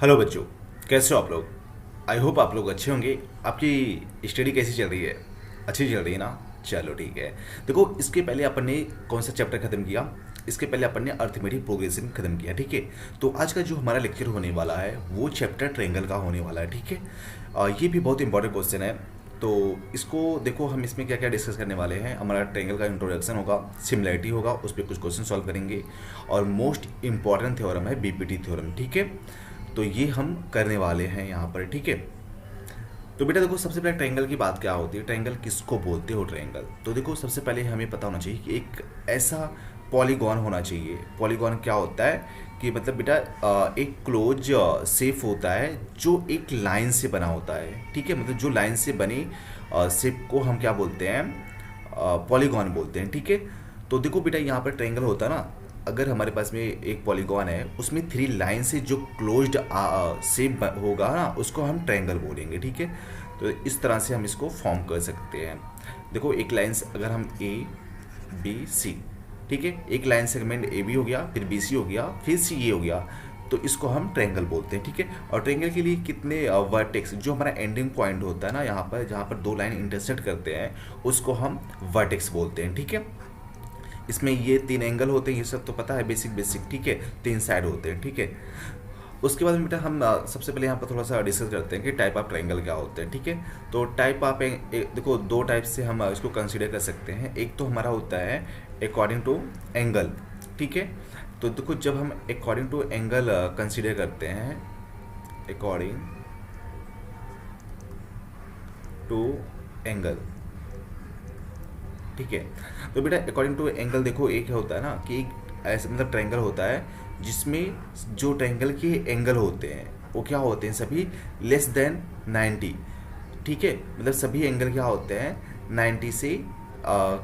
Hello बच्चों, कैसे हो आप लोग। आई होप आप लोग अच्छे होंगे। आपकी स्टडी कैसी चल रही है? अच्छी चल रही है ना? चलो ठीक है। देखो, इसके पहले अपन ने कौन सा चैप्टर खत्म किया? इसके पहले अपन ने अर्थमेटिक प्रोग्रेशन खत्म किया, ठीक है। तो आज का जो हमारा लेक्चर होने वाला है वो चैप्टर ट्रायंगल का होने वाला है, ठीक है। ये भी बहुत इंपॉर्टेंट क्वेश्चन है। तो इसको देखो, हम इसमें क्या क्या डिस्कस करने वाले हैं। हमारा ट्रायंगल का इंट्रोडक्शन होगा, सिमिलैरिटी होगा, उस पर कुछ क्वेश्चन सॉल्व करेंगे, और मोस्ट इंपॉर्टेंट थ्योरम है बीपीटी थ्योरम, ठीक है। तो ये हम करने वाले हैं यहाँ पर, ठीक है। तो बेटा देखो, सबसे पहले ट्रायंगल की बात क्या होती है, ट्रायंगल किसको बोलते हो ट्रायंगल। तो देखो, सबसे पहले हमें पता होना चाहिए कि एक ऐसा पॉलीगॉन होना चाहिए। पॉलीगॉन क्या होता है कि मतलब बेटा एक क्लोज शेप होता है जो एक लाइन से बना होता है, ठीक है। मतलब जो लाइन से बनी शेप को हम क्या बोलते हैं, पॉलीगॉन बोलते हैं, ठीक है। तो देखो बेटा, यहाँ पर ट्रायंगल होता है ना, अगर हमारे पास में एक पॉलीगॉन है, उसमें थ्री लाइन से जो क्लोज्ड शेप होगा ना, उसको हम ट्रायंगल बोलेंगे, ठीक है। तो इस तरह से हम इसको फॉर्म कर सकते हैं। देखो, एक लाइन से अगर हम ए बी सी, ठीक है, एक लाइन सेगमेंट ए बी हो गया, फिर बी सी हो गया, फिर सी ए हो गया, तो इसको हम ट्रायंगल बोलते हैं, ठीक है। और ट्रायंगल के लिए कितने वर्टेक्स, जो हमारा एंडिंग पॉइंट होता है ना, यहाँ पर जहाँ पर दो लाइन इंटरसेक्ट करते हैं, उसको हम वर्टेक्स बोलते हैं, ठीक है। इसमें ये तीन एंगल होते हैं, ये सब तो पता है, बेसिक बेसिक, ठीक है। तीन साइड होते हैं, ठीक है। उसके बाद में बेटा हम सबसे पहले यहाँ पर थोड़ा सा डिस्कस करते हैं कि टाइप ऑफ ट्रायंगल क्या होते हैं, ठीक है। तो टाइप ऑफ देखो, दो टाइप से हम इसको कंसीडर कर सकते हैं। एक तो हमारा होता है अकॉर्डिंग टू एंगल, ठीक है। तो देखो, जब हम अकॉर्डिंग टू एंगल कंसीडर करते हैं, अकॉर्डिंग टू एंगल, ठीक है। तो बेटा अकॉर्डिंग टू एंगल देखो, एक होता है ना कि एक ऐसा मतलब ट्रायंगल होता है जिसमें जो ट्रायंगल के एंगल होते हैं वो क्या होते हैं, सभी लेस देन 90, ठीक है। मतलब सभी एंगल क्या होते हैं, 90 से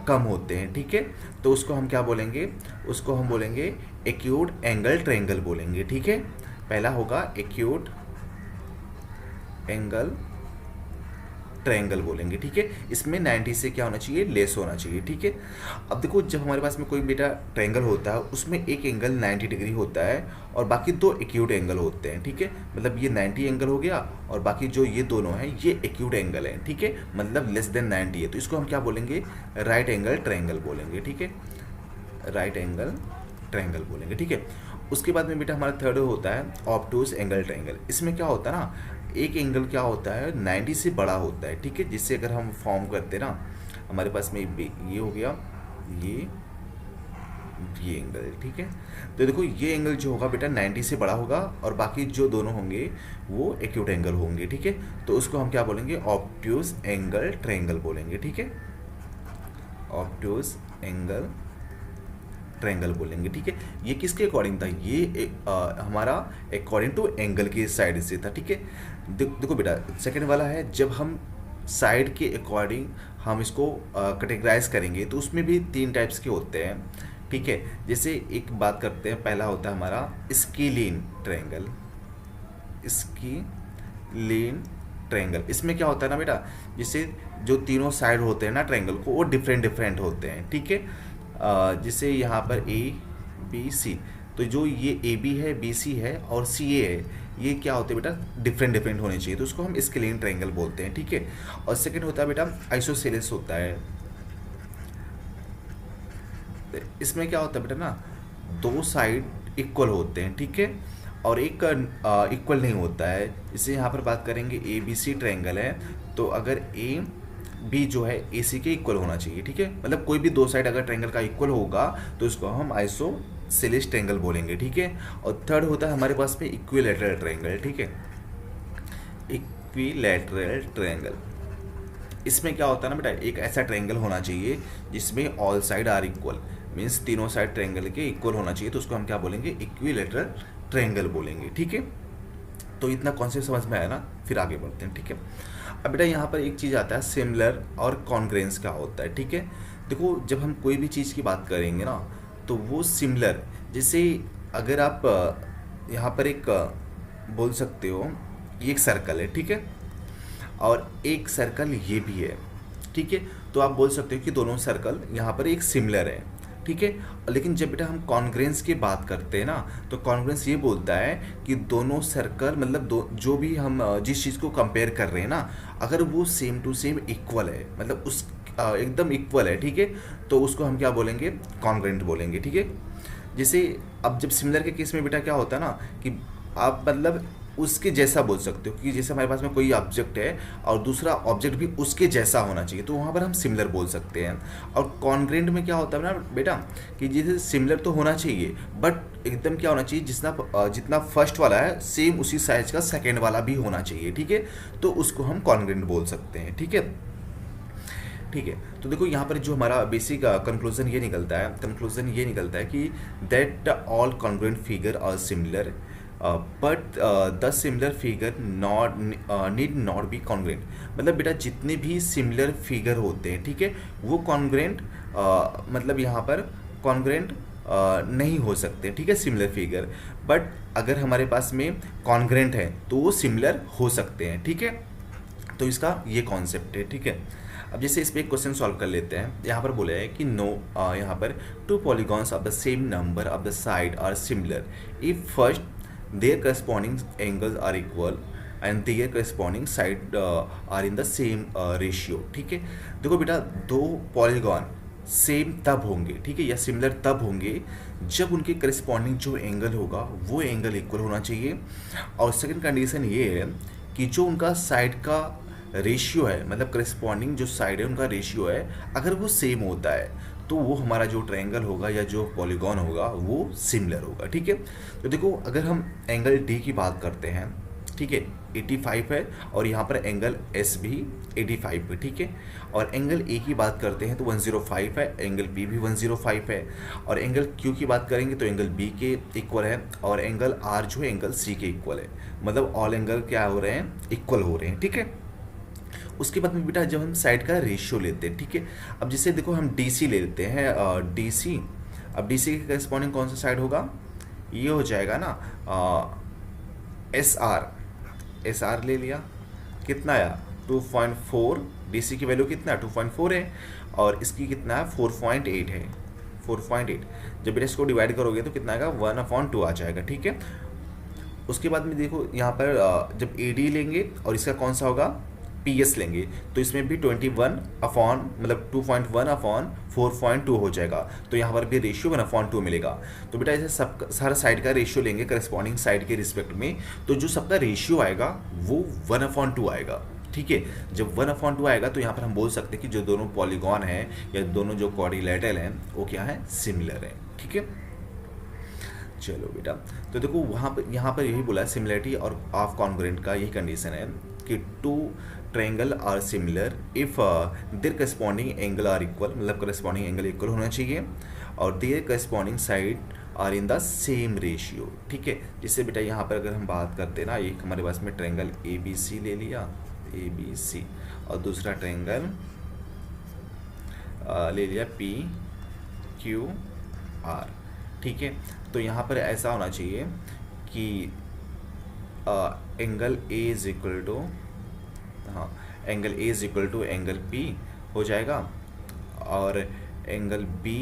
कम होते हैं, ठीक है। तो उसको हम क्या बोलेंगे, उसको हम बोलेंगे एक्यूट एंगल ट्रायंगल बोलेंगे, ठीक है। पहला होगा एक्यूट एंगल ट्रायंगल बोलेंगे, ठीक है। इसमें 90 से क्या होना चाहिए, लेस होना चाहिए, ठीक है। अब देखो, जब हमारे पास में कोई बेटा ट्रायंगल होता है, उसमें एक एंगल 90 डिग्री होता है और बाकी दो एक्यूट एंगल होते हैं, ठीक है। मतलब ये 90 एंगल हो गया और बाकी जो ये दोनों हैं ये एक्यूट एंगल हैं, ठीक है। मतलब लेस देन 90 है, तो इसको हम क्या बोलेंगे, राइट एंगल ट्रायंगल बोलेंगे, ठीक है। राइट एंगल ट्रायंगल बोलेंगे, ठीक है। उसके बाद में बेटा हमारा थर्ड होता है ऑब्टूज एंगल ट्रायंगल। इसमें क्या होता है ना, एक एंगल क्या होता है, 90 से बड़ा होता है, ठीक है। जिससे अगर हम फॉर्म करते हैं ना, हमारे पास में ये हो गया, ये ये एंगल, ठीक है। तो देखो, ये एंगल जो होगा बेटा 90 से बड़ा होगा और बाकी जो दोनों होंगे वो एक्यूट एंगल होंगे, ठीक है। तो उसको हम क्या बोलेंगे, ऑब्ट्यूज एंगल ट्रायंगल बोलेंगे, ठीक है। ऑब्ट्यूज एंगल ट्रायंगल बोलेंगे, ठीक है। ये किसके अकॉर्डिंग था, ये हमारा अकॉर्डिंग टू एंगल के साइड से था, ठीक है। देखो बेटा, सेकंड वाला है जब हम साइड के अकॉर्डिंग हम इसको कैटेगराइज करेंगे, तो उसमें भी तीन टाइप्स के होते हैं, ठीक है। जैसे एक बात करते हैं, पहला होता है हमारा स्केलिन ट्रायंगल। स्केलिन ट्रायंगल, इसमें क्या होता है ना बेटा, जैसे जो तीनों साइड होते हैं ना ट्रायंगल को, वो डिफरेंट डिफरेंट होते हैं, ठीक है। जैसे यहाँ पर ए बी सी, तो जो ये ए बी है, बी सी है और सी ए है, ये क्या होते हैं बेटा, डिफरेंट डिफरेंट होने चाहिए, तो उसको हम स्केलिन ट्रायंगल बोलते हैं, ठीक है। और सेकंड होता है बेटा आइसोसेलेस होता है। इसमें क्या होता है बेटा ना, दो साइड इक्वल होते हैं, ठीक है, और एक इक्वल नहीं होता है। जैसे यहाँ पर बात करेंगे ए बी सी ट्रायंगल है, तो अगर ए बी जो है ए सी के इक्वल होना चाहिए, ठीक है। मतलब कोई भी दो साइड अगर ट्रायंगल का इक्वल होगा तो इसको हम आइसोसेलेस ट्रायंगल बोलेंगे, ठीक है। और थर्ड होता है हमारे पास में इक्विलैटरल ट्रायंगल, ठीक है। इक्विलैटरल ट्रायंगल, इसमें क्या होता है ना बेटा, एक ऐसा ट्रायंगल होना चाहिए जिसमें all side are equal, means तीनों साइड ट्रायंगल के इक्वल होना चाहिए, तो उसको हम क्या बोलेंगे, इक्विलैटरल ट्रायंगल बोलेंगे, ठीक है। तो इतना कॉन्सेप्ट समझ में आया ना, फिर आगे बढ़ते हैं, ठीक है। अब बेटा यहाँ पर एक चीज़ आता है सिमिलर और कॉन्ग्रेंस क्या होता है, ठीक है। देखो, जब हम कोई भी चीज़ की बात करेंगे ना, तो वो सिमिलर, जैसे अगर आप यहाँ पर एक बोल सकते हो, ये एक सर्कल है, ठीक है, और एक सर्कल ये भी है, ठीक है। तो आप बोल सकते हो कि दोनों सर्कल यहाँ पर एक सिमिलर है। ठीक है। लेकिन जब बेटा हम कॉन्ग्रेंस की बात करते हैं ना, तो कॉन्ग्रेंस ये बोलता है कि दोनों सर्कल मतलब दो जो भी हम जिस चीज़ को कंपेयर कर रहे हैं ना, अगर वो सेम टू सेम इक्वल है, मतलब उस एकदम इक्वल है, ठीक है, तो उसको हम क्या बोलेंगे, कॉन्ग्रेंट बोलेंगे, ठीक है। जैसे अब जब सिमिलर के केस में बेटा क्या होता है ना कि आप मतलब उसके जैसा बोल सकते हो कि जैसे हमारे पास में कोई ऑब्जेक्ट है और दूसरा ऑब्जेक्ट भी उसके जैसा होना चाहिए, तो वहाँ पर हम सिमिलर बोल सकते हैं। और कॉन्ग्रेंट में क्या होता है ना बेटा कि जैसे सिमिलर तो होना चाहिए बट एकदम क्या होना चाहिए, जितना फर्स्ट वाला है सेम उसी साइज का सेकेंड वाला भी होना चाहिए, ठीक है, तो उसको हम कॉन्ग्रेंट बोल सकते हैं, ठीक है। ठीक है, तो देखो यहाँ पर जो हमारा बेसिक कंक्लूजन ये निकलता है कि that all congruent figure are similar but the similar figure not need not be congruent. मतलब बेटा जितने भी सिमिलर फिगर होते हैं, ठीक है, वो कॉन्ग्रुएंट मतलब यहाँ पर कॉन्ग्रुएंट नहीं हो सकते, ठीक है, सिमिलर फिगर। बट अगर हमारे पास में कॉन्ग्रुएंट है तो वो सिमिलर हो सकते हैं, ठीक है। तो इसका ये कॉन्सेप्ट है, ठीक है। अब जैसे इस पर एक क्वेश्चन सॉल्व कर लेते हैं। यहाँ पर बोला है कि यहाँ पर two polygons of the same number of the side are similar if first their corresponding angles are equal and their corresponding side are in the same ratio, ठीक है। देखो बेटा दो पॉलीगॉन सेम तब होंगे, ठीक है, या सिमिलर तब होंगे जब उनके करस्पॉन्डिंग जो एंगल होगा वो एंगल इक्वल होना चाहिए। और सेकंड कंडीशन ये है कि जो उनका साइड का रेशियो है, मतलब करस्पॉन्डिंग जो साइड है उनका रेशियो है, अगर वो सेम होता है तो वो हमारा जो ट्रायंगल होगा या जो पॉलीगॉन होगा वो सिमिलर होगा, ठीक है। तो देखो अगर हम एंगल डी की बात करते हैं, ठीक है, 85 है, और यहाँ पर एंगल एस भी 85 है, ठीक है। और एंगल ए की बात करते हैं तो 105 है, एंगल बी भी 105 है, और एंगल क्यू की बात करेंगे तो एंगल बी के इक्वल है, और एंगल आर जो है एंगल सी के इक्वल है। मतलब ऑल एंगल क्या हो रहे हैं, इक्वल हो रहे हैं, ठीक है। उसके बाद में बेटा जब हम साइड का रेशियो लेते हैं, ठीक है, अब जैसे देखो हम डी सी ले लेते हैं, डी सी, अब डी सी के करस्पॉन्डिंग कौन सा साइड होगा, ये हो जाएगा ना एस आर, एस आर ले लिया, कितना आया 2.4, डी सी की वैल्यू कितना 2.4 है, और इसकी कितना है 4.8 है, 4.8। जब बेटा इसको डिवाइड करोगे तो कितना आएगा 1/2 आ जाएगा, ठीक है। उसके बाद में देखो यहाँ पर जब ए डी लेंगे और इसका कौन सा होगा पी एस लेंगे, तो इसमें भी 21 अपॉन मतलब 2.1 अपॉन 4.2 हो जाएगा, तो यहाँ पर भी रेशियो 1/2 मिलेगा। तो बेटा ऐसे सब सारा साइड का रेशियो लेंगे करस्पॉन्डिंग साइड के रिस्पेक्ट में, तो जो सबका रेशियो आएगा वो 1/2 आएगा, ठीक है। जब 1/2 आएगा तो यहाँ पर हम बोल सकते हैं कि जो दोनों पॉलीगॉन हैं या दोनों जो क्वाड्रिलेटरल हैं वो क्या है, सिमिलर है, ठीक है। चलो बेटा, तो देखो वहाँ पर यहाँ पर यही बोला है सिमिलरिटी और ऑफ कॉन्ग्रुएंट का यही कंडीशन है कि two triangle are similar if their corresponding angle are equal, मतलब करस्पॉन्डिंग एंगल इक्वल होना चाहिए, और their corresponding side are in the same ratio, ठीक है। जिससे बेटा यहाँ पर अगर हम बात करते हैं ना, एक हमारे पास में ट्रायंगल ए बी सी ले लिया, ए बी सी, और दूसरा ट्रायंगल ले लिया पी क्यू आर, ठीक है। तो यहाँ पर ऐसा होना चाहिए कि angle A is equal to, हाँ, angle A is equal to angle P हो जाएगा, और angle B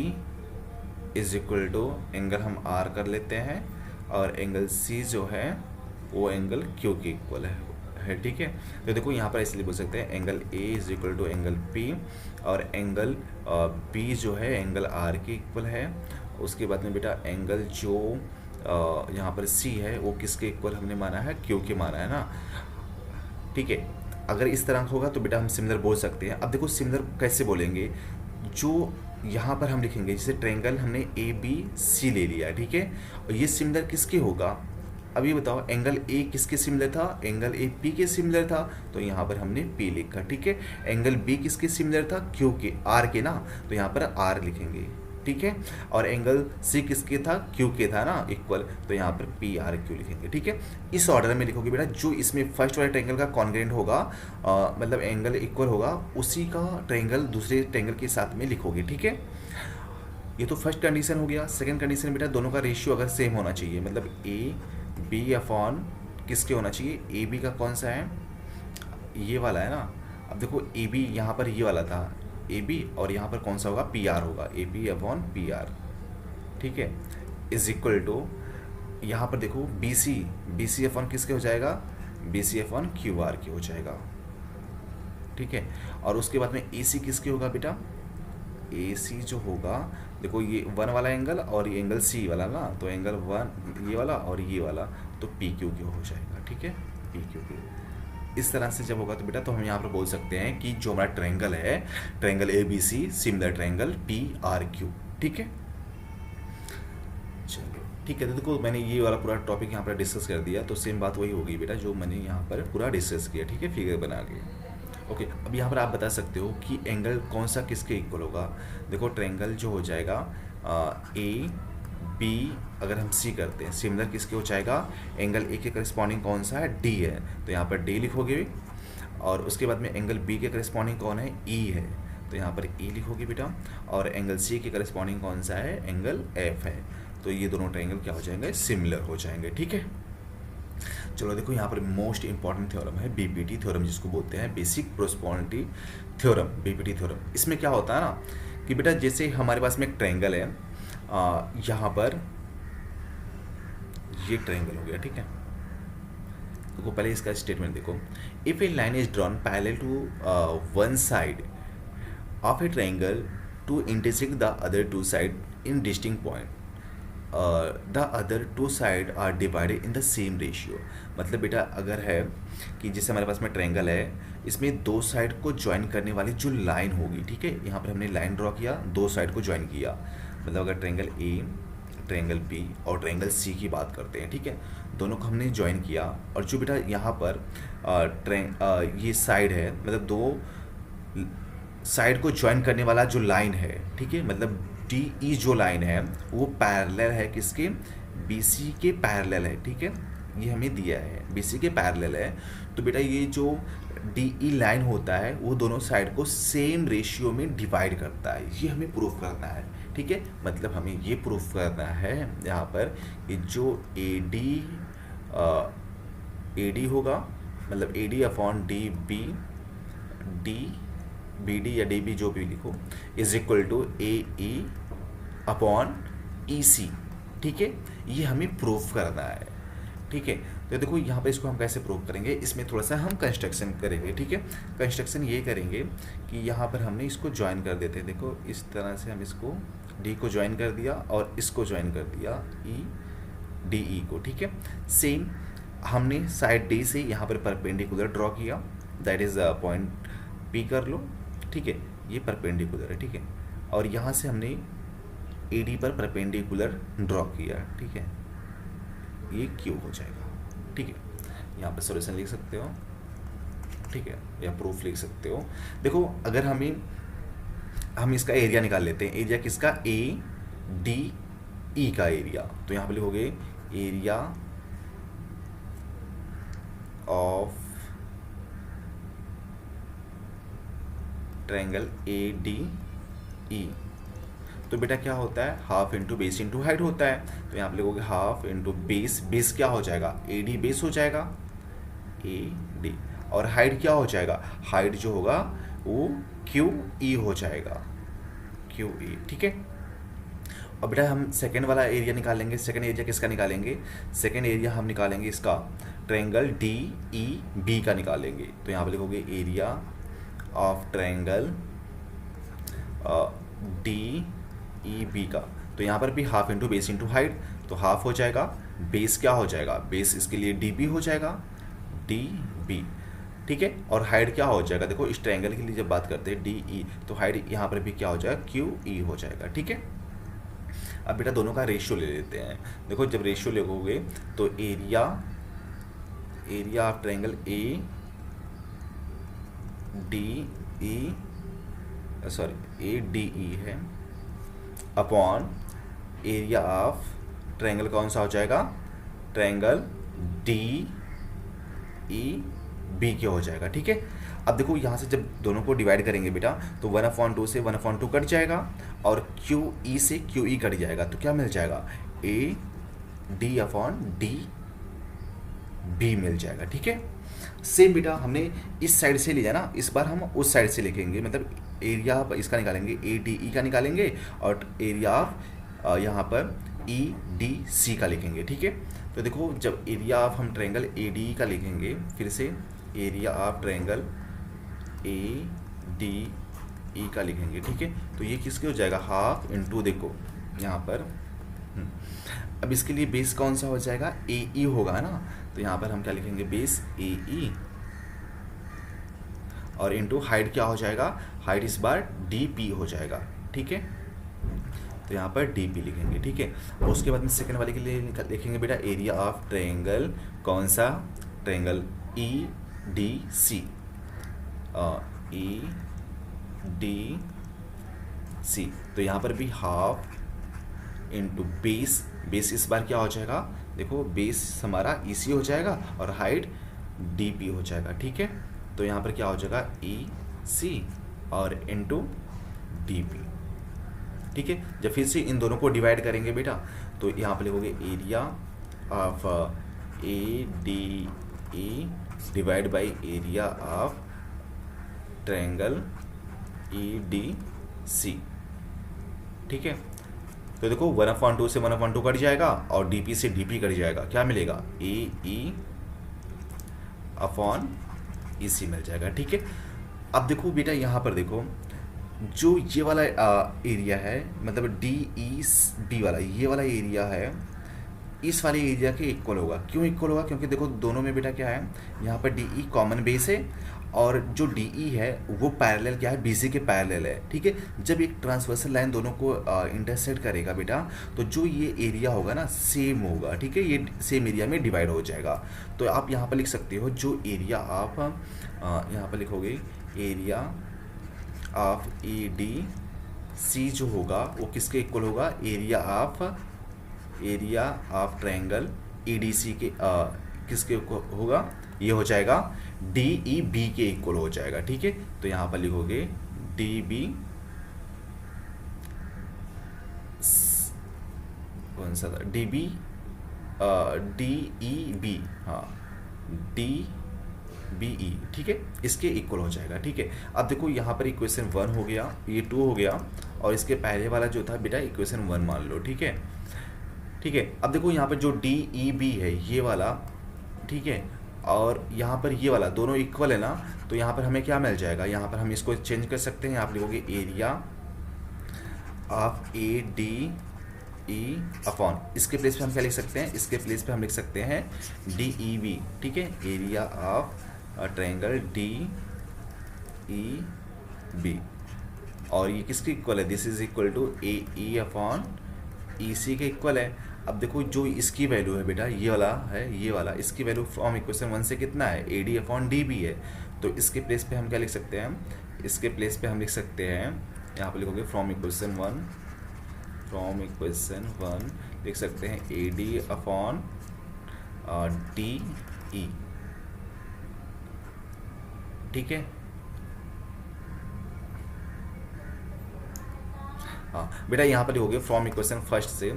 is equal to angle हम आर कर लेते हैं, और एंगल सी जो है वो एंगल क्यू के इक्वल है, ठीक है। तो देखो यहाँ पर इसलिए बोल सकते हैं angle A is equal to angle P, और एंगल बी जो है एंगल आर के इक्वल है। उसके बाद में बेटा एंगल जो यहाँ पर सी है वो किसके इक्वल हमने माना है, क्यू के माना है ना, ठीक है। अगर इस तरह होगा तो बेटा हम सिमिलर बोल सकते हैं। अब देखो सिमिलर कैसे बोलेंगे, जो यहाँ पर हम लिखेंगे जैसे ट्रायंगल हमने ए बी सी ले लिया, ठीक है, और ये सिमिलर किसके होगा, अब ये बताओ एंगल ए किसके सिमिलर था, एंगल ए पी के सिमिलर था, तो यहाँ पर हमने पी लिखा, ठीक है। एंगल बी किसके सिमिलर था, क्यू के, आर के ना, तो यहाँ पर आर लिखेंगे, ठीक है। और एंगल सी किसके था, क्यू के था ना इक्वल, तो यहाँ पर पी आर क्यू लिखेंगे, ठीक है। इस ऑर्डर में लिखोगे बेटा, जो इसमें फर्स्ट वाले ट्रायंगल का कॉन्ग्रुएंट होगा, मतलब एंगल इक्वल होगा, उसी का ट्रायंगल दूसरे ट्रायंगल के साथ में लिखोगे, ठीक है। ये तो फर्स्ट कंडीशन हो गया। सेकंड कंडीशन बेटा दोनों का रेशियो अगर सेम होना चाहिए, मतलब ए बी अपॉन किसके होना चाहिए, ए बी का कौन सा है, ये वाला है ना। अब देखो ए बी यहाँ पर ये वाला था, ए बी, और यहाँ पर कौन सा होगा, पी आर होगा, A P upon P are, ठीक है, इज इक्वल टू यहाँ पर देखो बी सी अपॉन किसके हो जाएगा, B C upon Q R के हो जाएगा, ठीक है। और उसके बाद में ए सी किसके होगा बेटा, ए सी जो होगा, देखो ये वन वाला एंगल और ये एंगल सी वाला ना, तो एंगल वन ये वाला और ये वाला, तो पी क्यू क्यू हो जाएगा, ठीक है, पी क्यू क्यू। इस तरह से जब होगा तो बेटा तो हम यहाँ पर बोल सकते हैं कि जो हमारा ट्रायंगल है, triangle A B C similar triangle P R Q, ठीक है। चलो ठीक है, तो देखो मैंने ये वाला पूरा टॉपिक यहाँ पर डिस्कस कर दिया, तो सेम बात वही होगी बेटा जो मैंने यहाँ पर पूरा डिस्कस किया, ठीक है, फिगर बना के। ओके, अब यहाँ पर आप बता सकते हो कि एंगल कौन सा किसके इक्वल होगा। देखो ट्रायंगल जो हो जाएगा ए बी, अगर हम सी करते हैं, सिमिलर किसके हो जाएगा, एंगल ए के करस्पॉन्डिंग कौन सा है, डी है, तो यहाँ पर डी लिखोगे। और उसके बाद में एंगल बी के करस्पॉन्डिंग कौन है, ई है, तो यहाँ पर ई लिखोगे बेटा। और एंगल सी के करस्पॉन्डिंग कौन सा है, एंगल एफ है। तो ये दोनों ट्रायंगल क्या हो जाएंगे, सिमिलर हो जाएंगे, ठीक है। चलो देखो यहाँ पर मोस्ट इंपॉर्टेंट थ्योरम है बीपीटी थ्योरम, जिसको बोलते हैं basic proportionality theorem, BPT theorem. इसमें क्या होता है ना कि बेटा जैसे हमारे पास में एक ट्रायंगल है, यहाँ पर ये ट्रायंगल हो गया, ठीक है। देखो पहले इसका स्टेटमेंट देखो, if a line is drawn parallel to one side of a triangle to intersect the other two side in distinct point, the other two side are divided in the same ratio. मतलब बेटा अगर है कि जैसे हमारे पास में triangle है, इसमें दो साइड को ज्वाइन करने वाली जो लाइन होगी, ठीक है, यहाँ पर हमने लाइन ड्रॉ किया, दो साइड को ज्वाइन किया, मतलब अगर ट्रायंगल ए, ट्रायंगल बी और ट्रायंगल सी की बात करते हैं, ठीक है, दोनों को हमने ज्वाइन किया। और जो बेटा यहाँ पर ये साइड है, मतलब दो साइड को ज्वाइन करने वाला जो लाइन है, ठीक है, मतलब डी ई जो लाइन है वो पैरेलल है किसके, बी सी के पैरेलल है, ठीक है, ये हमें दिया है बी सी के पैरेलल है। तो बेटा ये जो डी ई लाइन होता है वो दोनों साइड को सेम रेशियो में डिवाइड करता है, ये हमें प्रूफ करना है, ठीक है। मतलब हमें ये प्रूफ करना है यहाँ पर कि जो ए डी होगा, मतलब A D upon D B डी या डी बी जो भी लिखो, is equal to A E upon E C, ठीक है, ये हमें प्रूफ करना है, ठीक है। तो देखो यहाँ पे इसको हम कैसे प्रूव करेंगे, इसमें थोड़ा सा हम कंस्ट्रक्शन करेंगे, ठीक है। कंस्ट्रक्शन ये करेंगे कि यहाँ पर हमने इसको ज्वाइन कर देते हैं, देखो इस तरह से हम इसको डी को ज्वाइन कर दिया और इसको ज्वाइन कर दिया ई डी ई को, ठीक है। सेम हमने साइड डी से यहाँ पर परपेंडिकुलर ड्रॉ किया, दैट इज पॉइंट पी कर लो, ठीक है, ये परपेंडिकुलर है, ठीक है। और यहाँ से हमने ए डी पर परपेंडिकुलर ड्रॉ किया, ठीक है, ये क्यू हो जाएगा, ठीक है। यहाँ पर सॉल्यूशन लिख सकते हो, ठीक है, या प्रूफ लिख सकते हो। देखो अगर हम इसका एरिया निकाल लेते हैं, एरिया किसका, ए डी ई का एरिया, तो यहाँ पर लिखोगे area of triangle A D ई, तो बेटा क्या होता है, half into base into height होता है। तो यहाँ पे लिखोगे हाफ इंटू बेस, बेस क्या हो जाएगा, ए डी बेस हो जाएगा, ए डी, और हाइट क्या हो जाएगा, हाइट जो होगा वो क्यू ई हो जाएगा, क्यू ई, ठीक है। और बेटा हम सेकेंड वाला एरिया निकालेंगे, सेकेंड एरिया किसका निकालेंगे, सेकेंड एरिया हम निकालेंगे इसका ट्रायंगल डी ई बी का निकालेंगे। तो यहाँ पे लिखोगे area of triangle D E B का, तो यहाँ पर भी half into base into height, तो हाफ हो जाएगा, बेस क्या हो जाएगा, बेस इसके लिए डी बी हो जाएगा, डी बी, ठीक है। और हाइट क्या हो जाएगा, देखो इस ट्रायंगल के लिए जब बात करते हैं डी ई, तो हाइट यहाँ पर भी क्या हो जाएगा, क्यू ई हो जाएगा, ठीक है। अब बेटा दोनों का रेशियो ले लेते हैं। देखो जब रेशियो लगोगे तो area of triangle A D E, sorry A D ई है, अपॉन एरिया ऑफ ट्रायंगल कौन सा हो जाएगा, ट्रायंगल डी ई बी के हो जाएगा, ठीक है। अब देखो यहाँ से जब दोनों को डिवाइड करेंगे बेटा, तो 1/2 से 1/2 कट जाएगा और क्यू ई से क्यू ई कट जाएगा, तो क्या मिल जाएगा, A D upon D B मिल जाएगा। ठीक है, सेम बेटा हमने इस साइड से लिया ना, इस बार हम उस साइड से लिखेंगे, मतलब एरिया ऑफ इसका निकालेंगे, ए डी ई का निकालेंगे, और एरिया ऑफ यहाँ पर ई डी सी का लिखेंगे। ठीक है, तो देखो जब एरिया ऑफ हम ट्रायंगल ए डी ई का लिखेंगे, फिर से area of triangle A D ई का लिखेंगे। ठीक है, तो ये किसके हो जाएगा, हाफ इंटू, देखो यहाँ पर अब इसके लिए बेस कौन सा हो जाएगा, ए ई होगा ना, तो यहाँ पर हम क्या लिखेंगे, बेस ए ई, और इंटू हाइट क्या हो जाएगा, हाइट इस बार डी पी हो जाएगा। ठीक है, तो यहाँ पर डी पी लिखेंगे। ठीक है, और उसके बाद में सेकंड वाले के लिए लिखेंगे बेटा एरिया ऑफ ट्रायंगल, कौन सा, triangle E D C, E D C, तो यहाँ पर भी हाफ इंटू बेस, बेस इस बार क्या हो जाएगा, देखो बेस हमारा ई सी हो जाएगा और हाइट डी पी हो जाएगा। ठीक है, तो यहाँ पर क्या हो जाएगा, ई सी और इंटू डी पी। ठीक है, जब फिर से इन दोनों को डिवाइड करेंगे बेटा, तो यहाँ पर लिखोगे area of A D E divide by area of triangle E D C. ठीक है, तो देखो 1/2 से 1/2 कट जाएगा और डी पी से डी पी कट जाएगा, क्या मिलेगा, ए ई अपॉन ई सी मिल जाएगा। ठीक है, अब देखो बेटा यहाँ पर देखो जो ये वाला एरिया है, मतलब डी ई बी वाला, ये वाला एरिया है, इस वाले एरिया के इक्वल होगा। क्यों इक्वल होगा, क्योंकि देखो दोनों में बेटा क्या है, यहाँ पर डी ई कॉमन बेस है, और जो डी ई है वो पैरेलल क्या है, बी सी के पैरेलल है। ठीक है, जब एक ट्रांसवर्सल लाइन दोनों को इंटरसेक्ट करेगा बेटा, तो जो ये एरिया होगा ना सेम होगा। ठीक है, ये सेम एरिया में डिवाइड हो जाएगा। तो आप यहाँ पर लिख सकते हो, जो एरिया आप यहाँ पर लिखोगे, area of A D C जो होगा वो किसके इक्वल होगा, area of triangle A D C के किसके होगा, ये हो जाएगा डी ई बी के इक्वल हो जाएगा। ठीक है, तो यहाँ पर लिखोगे डी बी, कौन सा था, D B D E B, हाँ डी बी ई। ठीक है, इसके इक्वल हो जाएगा। ठीक है, अब देखो यहाँ पर इक्वेशन 1 हो गया, ये 2 हो गया, और इसके पहले वाला जो था बेटा इक्वेशन 1 मान लो। ठीक है, ठीक है, अब देखो यहाँ पर जो डी ई बी है ये वाला, ठीक है, और यहाँ पर ये वाला, दोनों इक्वल है ना, तो यहाँ पर हमें क्या मिल जाएगा, यहाँ पर हम इसको चेंज कर सकते हैं। आप लिखोगे area of A D E upon, इसके प्लेस पे हम क्या लिख सकते हैं, इसके प्लेस पे हम लिख सकते हैं डी ई बी। ठीक है, area of triangle D E B, और ये किसके इक्वल है, this is equal to A E upon E C के इक्वल है। अब देखो जो इसकी वैल्यू है बेटा, ये वाला है, ये वाला, इसकी वैल्यू फ्रॉम इक्वेशन 1 से कितना है, A D upon D B है। तो इसके प्लेस पे हम क्या लिख सकते हैं, इसके प्लेस पे हम लिख सकते हैं, यहाँ पे लिखोगे फ्रॉम इक्वेशन 1 लिख सकते हैं ए डी अपॉन डी ई। ठीक है, हाँ बेटा यहाँ पर लिखोगे फ्रॉम इक्वेशन फर्स्ट से,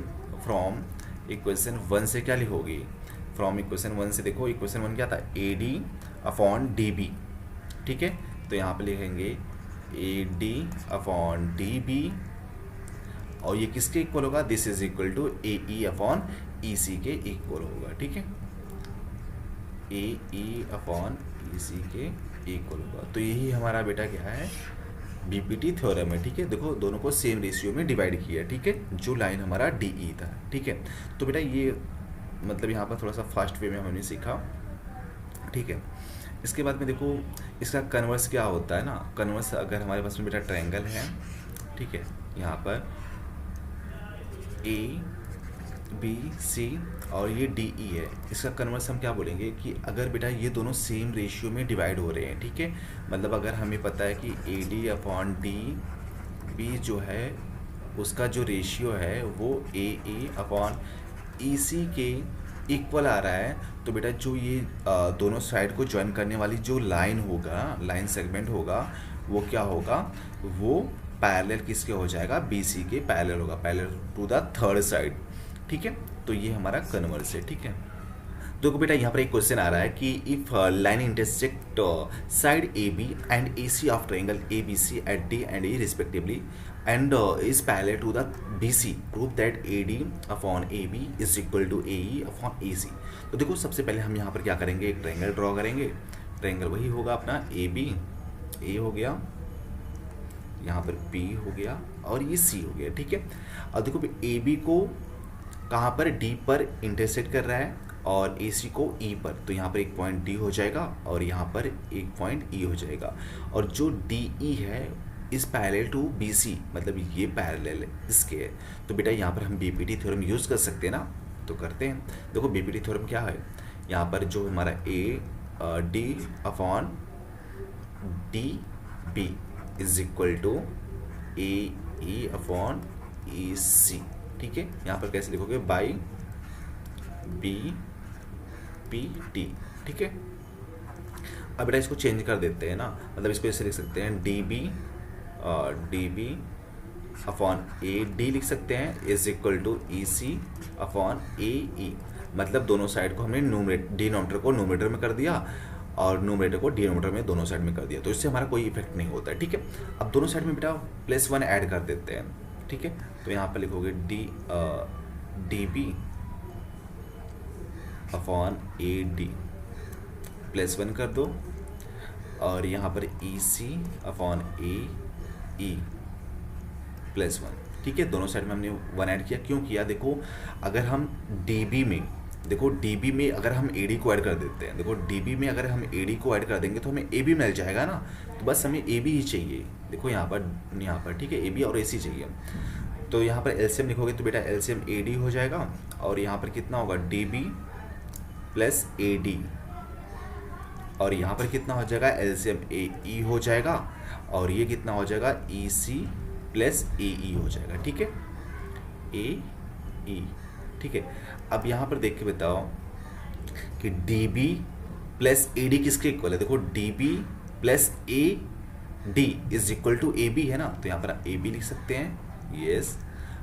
फ्रॉम इक्वेशन 1 से क्या लिखोगे, फ्रॉम इक्वेशन 1 से देखो इक्वेशन 1 क्या था, A D upon D B. ठीक है, तो यहाँ पे लिखेंगे A D upon D B, और ये किसके इक्वल होगा, this is equal to A E upon E C के इक्वल होगा। ठीक है, ए ई अपॉन ई सी के इक्वल होगा। तो यही हमारा बेटा क्या है, बीपीटी थ्योरम है। ठीक है, देखो दोनों को सेम रेशियो में डिवाइड किया। ठीक है, जो लाइन हमारा डी ई था। ठीक है, तो बेटा ये मतलब यहाँ पर थोड़ा सा फास्ट वे में हमने सीखा। ठीक है, इसके बाद में देखो इसका कन्वर्स क्या होता है ना, कन्वर्स अगर हमारे पास में बेटा ट्रायंगल है, ठीक है, यहाँ पर ए बी सी और ये डी ई है, इसका कन्वर्स हम क्या बोलेंगे कि अगर बेटा ये दोनों सेम रेशियो में डिवाइड हो रहे हैं। ठीक है, मतलब अगर हमें पता है कि A D upon D B जो है उसका जो रेशियो है वो ए ई अपॉन ई सी के इक्वल आ रहा है, तो बेटा जो ये दोनों साइड को ज्वाइन करने वाली जो लाइन होगा, लाइन सेगमेंट होगा, वो क्या होगा, वो पैरेलल किसके हो जाएगा, बी सी के पैरेलल होगा, parallel to the third side. ठीक है, तो ये हमारा कन्वर्स है। ठीक है, देखो बेटा यहाँ पर एक क्वेश्चन आ रहा है कि if line intersect side A B and A C of triangle A B C at D and E respectively and is parallel to the B C, prove that A D upon A B is equal to A E upon A C. तो देखो सबसे पहले हम यहाँ पर क्या करेंगे, एक ट्रायंगल ड्रॉ करेंगे। ट्रायंगल वही होगा अपना ए बी, ए हो गया, यहाँ पर बी हो गया और ये सी हो गया, ठीक है। अब देखो ए बी को कहाँ पर, डी पर इंटरसेक्ट कर रहा है और ए सी को ई पर, तो यहाँ पर एक पॉइंट डी हो जाएगा और यहाँ पर एक पॉइंट ई हो जाएगा। और जो डी ई है इस पैरेलल टू बी सी, मतलब ये पैरेलल इसके है। तो बेटा यहाँ पर हम बीपीटी थ्योरम यूज़ कर सकते हैं ना, तो करते हैं। देखो बीपीटी थ्योरम क्या है, यहाँ पर जो हमारा A D upon D B is equal to A E upon A C, ठीक है। यहाँ पर कैसे लिखोगे, बाई बी पी टी, ठीक है। अब बेटा इसको चेंज कर देते हैं ना, मतलब इसको ऐसे लिख सकते हैं D B upon A D लिख सकते हैं is equal to E C upon A E, मतलब दोनों साइड को हमने डिनोमिनेटर को नोमिनेटर में कर दिया और नोमिनेटर को डिनोमिनेटर में दोनों साइड में कर दिया, तो इससे हमारा कोई इफेक्ट नहीं होता है, ठीक है। अब दोनों साइड में बेटा +1 ऐड कर देते हैं, ठीक है। तो यहाँ पर लिखोगे D B upon A D +1 कर दो और यहाँ पर ई सी अपॉन ए ई +1, ठीक है। दोनों साइड में हमने 1 ऐड किया, क्यों किया, देखो अगर हम डीबी में, देखो डीबी में अगर हम एडी को ऐड कर देते हैं, देखो डीबी में अगर हम एडी को ऐड कर देंगे तो हमें ए बी मिल जाएगा ना, तो बस हमें ए बी ही चाहिए, देखो यहाँ पर ठीक है, ए बी और ए सी चाहिए। तो यहाँ पर एलसीएम लिखोगे तो बेटा एलसीएम ए डी हो जाएगा और यहाँ पर कितना होगा, D B plus A D, और यहाँ पर कितना हो जाएगा, एलसीएम ए ई हो जाएगा और ये कितना हो जाएगा, ई सी प्लस ए ई हो जाएगा, ठीक है, ए ई, ठीक है। अब यहाँ पर देख के बताओ कि D B plus A D किसके इक्वल है, देखो D B plus A D is equal to A B है ना, तो यहाँ पर ए बी लिख सकते हैं, यस,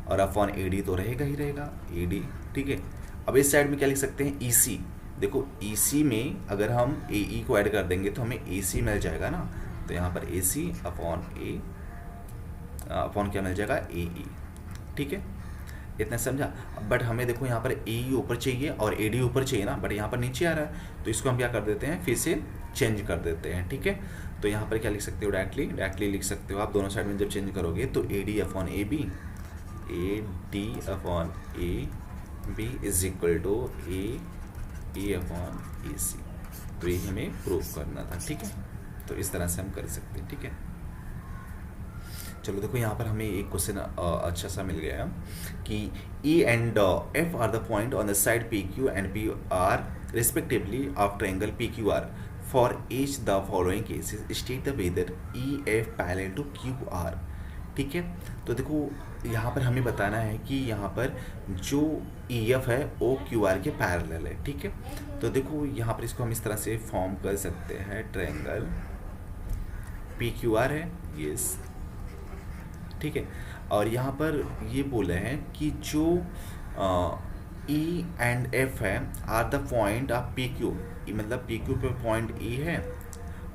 और अपॉन ए डी तो रहेगा ही रहेगा, ए डी, ठीक है। अब इस साइड में क्या लिख सकते हैं, ई सी, देखो ई सी में अगर हम ए ई को ऐड कर देंगे तो हमें ए सी मिल जाएगा ना, तो यहाँ पर ए सी अपॉन क्या मिल जाएगा, ए ई, ठीक है। इतना समझा। बट हमें देखो यहाँ पर ए ई ऊपर चाहिए और ए डी ऊपर चाहिए ना, बट यहाँ पर नीचे आ रहा है, तो इसको हम क्या कर देते हैं, फिर से चेंज कर देते हैं, ठीक है। तो यहाँ पर क्या लिख सकते हो, डायरेक्टली लिख सकते हो आप, दोनों साइड में जब चेंज करोगे तो A D upon A B, A D upon A B is equal to A upon A C, तो ये हमें प्रूव करना था, ठीक है। तो इस तरह से हम कर सकते हैं, ठीक है। चलो देखो यहाँ पर हमें एक क्वेश्चन अच्छा सा मिल गया कि E and F are the point on the side P Q and P R respectively of triangle P Q R, for each the following cases state the whether E F parallel to Q R, ठीक है। तो देखो यहाँ पर हमें बताना है कि यहाँ पर जो ई एफ है वो क्यू आर के पैरेलल है, ठीक है। तो देखो यहाँ पर इसको हम इस तरह से फॉर्म कर सकते हैं, ट्रायंगल पी क्यू आर है, यस, ठीक है। और यहाँ पर ये बोले हैं कि जो ई एंड एफ है are the point of P Q, मतलब पी क्यू पे पॉइंट ई है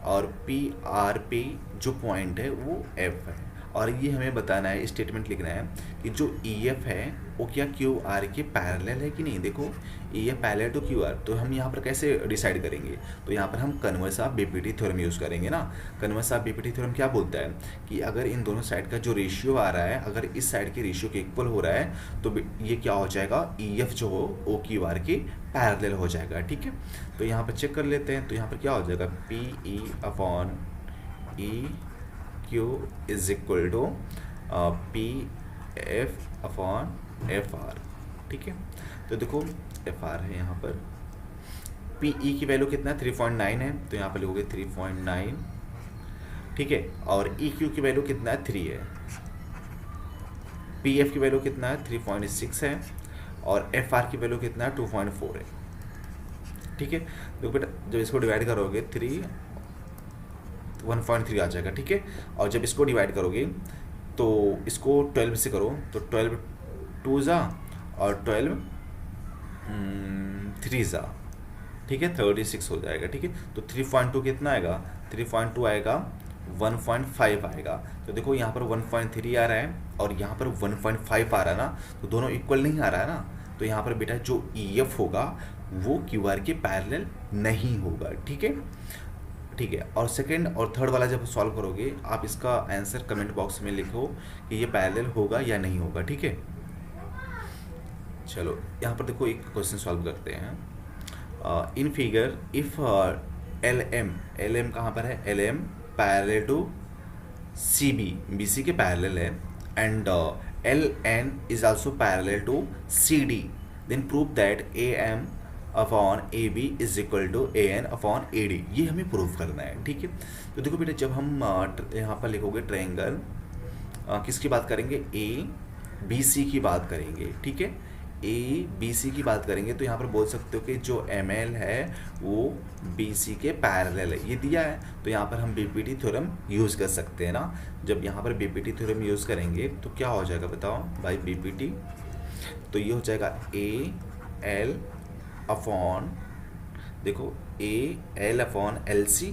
और पी आर पे जो पॉइंट है वो एफ है, और ये हमें बताना है, स्टेटमेंट लिखना है कि जो ई एफ है वो क्या क्यू आर के पैरेलल है कि नहीं। देखो E F parallel to Q R, तो हम यहाँ पर कैसे डिसाइड करेंगे, तो यहाँ पर हम converse of BPT theorem use करेंगे ना। कन्वर्स ऑफ बीपीटी थ्योरम क्या बोलता है कि अगर इन दोनों साइड का जो रेशियो आ रहा है, अगर इस साइड के रेशियो के इक्वल हो रहा है तो ये क्या हो जाएगा, ई एफ जो हो वो क्यू आर के पैरेलल हो जाएगा, ठीक है। तो यहाँ पर चेक कर लेते हैं, तो यहाँ पर क्या हो जाएगा, P E upon E Q is equal to P F upon F R, ठीक है। तो देखो एफ आर है यहाँ पर, पी ई की वैल्यू कितना है, 3.9 है, तो यहाँ पर लिखोगे 3.9, ठीक है। और ई क्यू की वैल्यू कितना है, 3 है। पी एफ की वैल्यू कितना है, 3.6 है, और एफ आर की वैल्यू कितना है, 2.4 है, ठीक है। देखो बेटा जब इसको डिवाइड करोगे 1.3 आ जाएगा, ठीक है। और जब इसको डिवाइड करोगे तो इसको 12 से करो, तो 12 2 जा और 12 3 जा, ठीक है, 36 हो जाएगा। ठीक है, तो 3.2 कितना आएगा, 3.2 आएगा 1.5 आएगा। तो देखो यहाँ पर 1.3 आ रहा है और यहाँ पर 1.5 आ रहा है ना, तो दोनों इक्वल नहीं आ रहा है ना, तो यहाँ पर बेटा जो EF होगा वो QR के पैरेलल नहीं होगा। ठीक है, ठीक है। और सेकंड और थर्ड वाला जब सॉल्व करोगे आप इसका आंसर कमेंट बॉक्स में लिखो कि ये पैरेलल होगा या नहीं होगा। ठीक है, चलो यहाँ पर देखो एक क्वेश्चन सॉल्व करते हैं। इन फिगर इफ LM कहाँ पर है, LM parallel to CB, BC के पैरेलल है, and LN is also parallel to CD, then prove that AM upon AB is equal to AN upon AD। ये हमें prove करना है। ठीक है, तो देखो बेटा जब हम यहाँ पर लिखोगे ट्रायंगल, किसकी बात करेंगे, ABC की बात करेंगे। ठीक है, ABC की बात करेंगे तो यहाँ पर बोल सकते हो कि जो ML है वो BC के पैरेलल है, ये दिया है। तो यहाँ पर हम BPT थ्योरम यूज़ कर सकते हैं ना। जब यहाँ पर BPT थ्योरम यूज़ करेंगे तो क्या हो जाएगा बताओ भाई BPT, तो ये हो जाएगा AL अपॉन, देखो AL upon LC,